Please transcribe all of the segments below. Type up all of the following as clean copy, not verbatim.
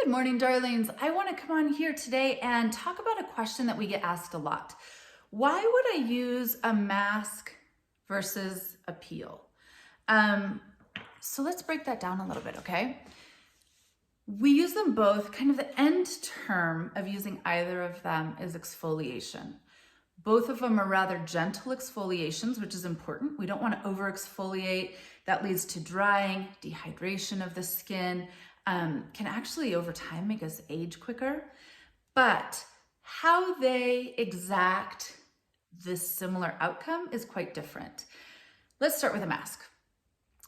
Good morning, darlings. I want to come on here today and talk about a question that we get asked a lot. Why would I use a mask versus a peel? So let's break that down a little bit, okay? We use them both. Kind of the end term of using either of them is exfoliation. Both of them are rather gentle exfoliations, which is important. We don't want to over exfoliate. That leads to drying, dehydration of the skin, can actually over time make us age quicker. But how they exact this similar outcome is quite different. Let's start with a mask.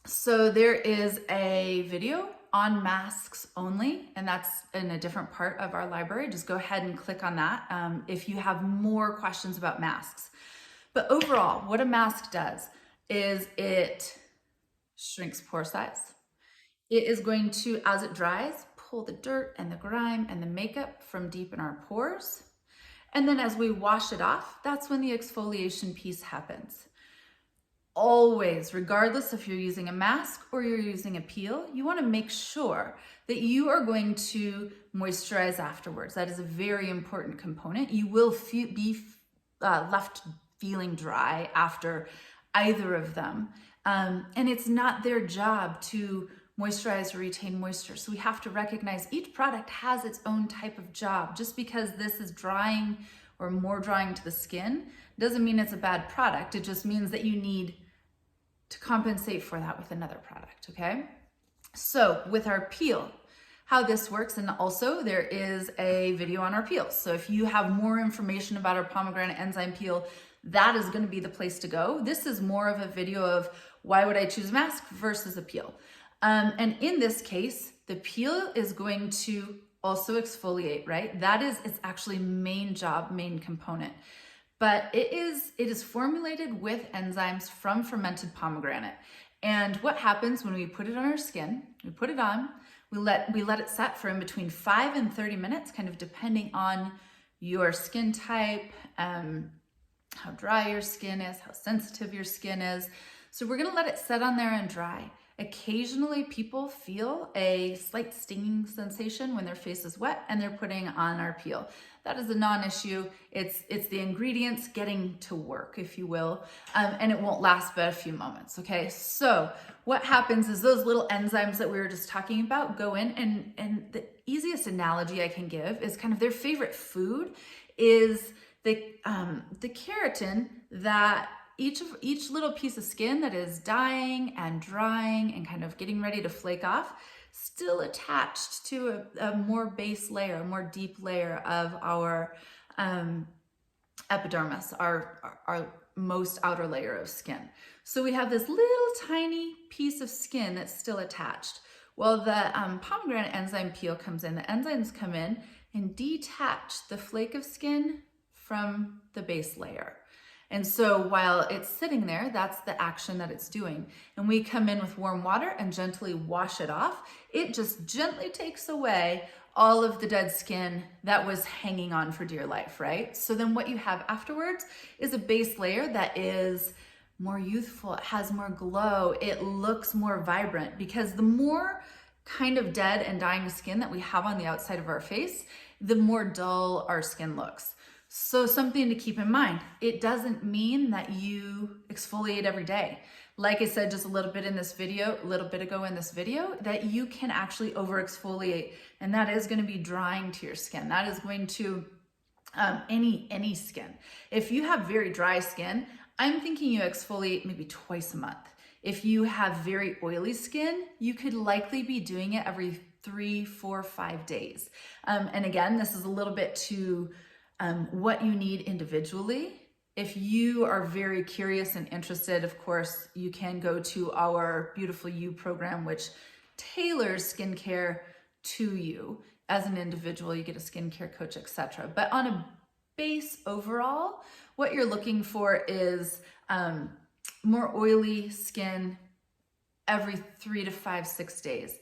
So there is a video on masks only, and that's in a different part of our library. Just go ahead and click on that if you have more questions about masks. But overall, what a mask does is it shrinks pore size. It is going to, as it dries, pull the dirt and the grime and the makeup from deep in our pores. And then as we wash it off, that's when the exfoliation piece happens. Always, regardless if you're using a mask or you're using a peel, you want to make sure that you are going to moisturize afterwards. That is a very important component. You will be left feeling dry after either of them. And it's not their job to moisturize or retain moisture. So we have to recognize each product has its own type of job. Just because this is drying or more drying to the skin doesn't mean it's a bad product. It just means that you need to compensate for that with another product, okay? So with our peel, how this works, and also there is a video on our peels. So if you have more information about our pomegranate enzyme peel, that is going to be the place to go. This is more of a video of why would I choose a mask versus a peel. And in this case, the peel is going to also exfoliate, right? That is its actually main job, main component. But it is formulated with enzymes from fermented pomegranate. And what happens when we put it on our skin, we put it on, we let it set for in between 5 and 30 minutes, kind of depending on your skin type, how dry your skin is, how sensitive your skin is. So we're gonna let it set on there and dry. Occasionally people feel a slight stinging sensation when their face is wet and they're putting on our peel. That is a non-issue. It's the ingredients getting to work, if you will, and it won't last but a few moments, okay? So what happens is those little enzymes that we were just talking about go in, and the easiest analogy I can give is kind of their favorite food is the keratin that each little piece of skin that is dying and drying and kind of getting ready to flake off, still attached to a more base layer, a more deep layer of our epidermis, our most outer layer of skin. So we have this little tiny piece of skin that's still attached. Well, the pomegranate enzyme peel comes in, the enzymes come in and detach the flake of skin from the base layer. And so while it's sitting there, that's the action that it's doing. And we come in with warm water and gently wash it off. It just gently takes away all of the dead skin that was hanging on for dear life, right? So then what you have afterwards is a base layer that is more youthful, it has more glow, it looks more vibrant, because the more kind of dead and dying skin that we have on the outside of our face, the more dull our skin looks. So something to keep in mind, it doesn't mean that you exfoliate every day. Like I said just a little bit ago in this video, that you can actually over exfoliate, and that is going to be drying to your skin. That is going to any skin. If you have very dry skin, I'm thinking you exfoliate maybe twice a month. If you have very oily skin, you could likely be doing it every 3, 4, 5 days. And again, this is a little bit to what you need individually. If you are very curious and interested, of course, you can go to our Beautiful You program, which tailors skincare to you as an individual. You get a skincare coach, etc. But on a base overall, what you're looking for is more oily skin every 3 to 5, 6 days.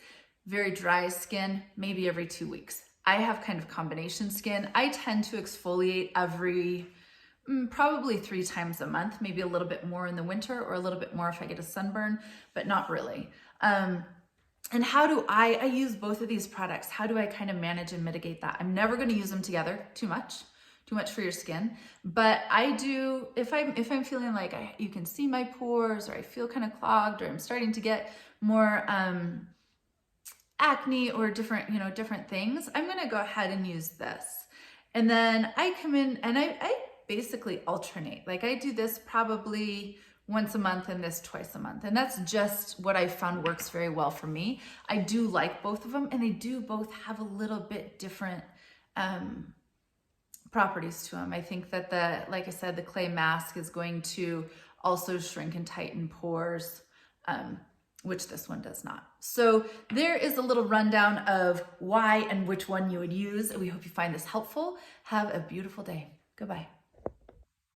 Very dry skin, maybe every 2 weeks. I have kind of combination skin. I tend to exfoliate every probably 3 times a month, maybe a little bit more in the winter or a little bit more if I get a sunburn, but not really. And how do I use both of these products? How do I kind of manage and mitigate that? I'm never going to use them together too much for your skin. But I do, if I'm feeling like you can see my pores, or I feel kind of clogged, or I'm starting to get more acne or different things, I'm going to go ahead and use this. And then I come in and I basically alternate. Like I do this probably once a month and this twice a month. And that's just what I found works very well for me. I do like both of them, and they do both have a little bit different properties to them. I think that like I said, the clay mask is going to also shrink and tighten pores, which this one does not. So there is a little rundown of why and which one you would use. We hope you find this helpful. Have a beautiful day. Goodbye.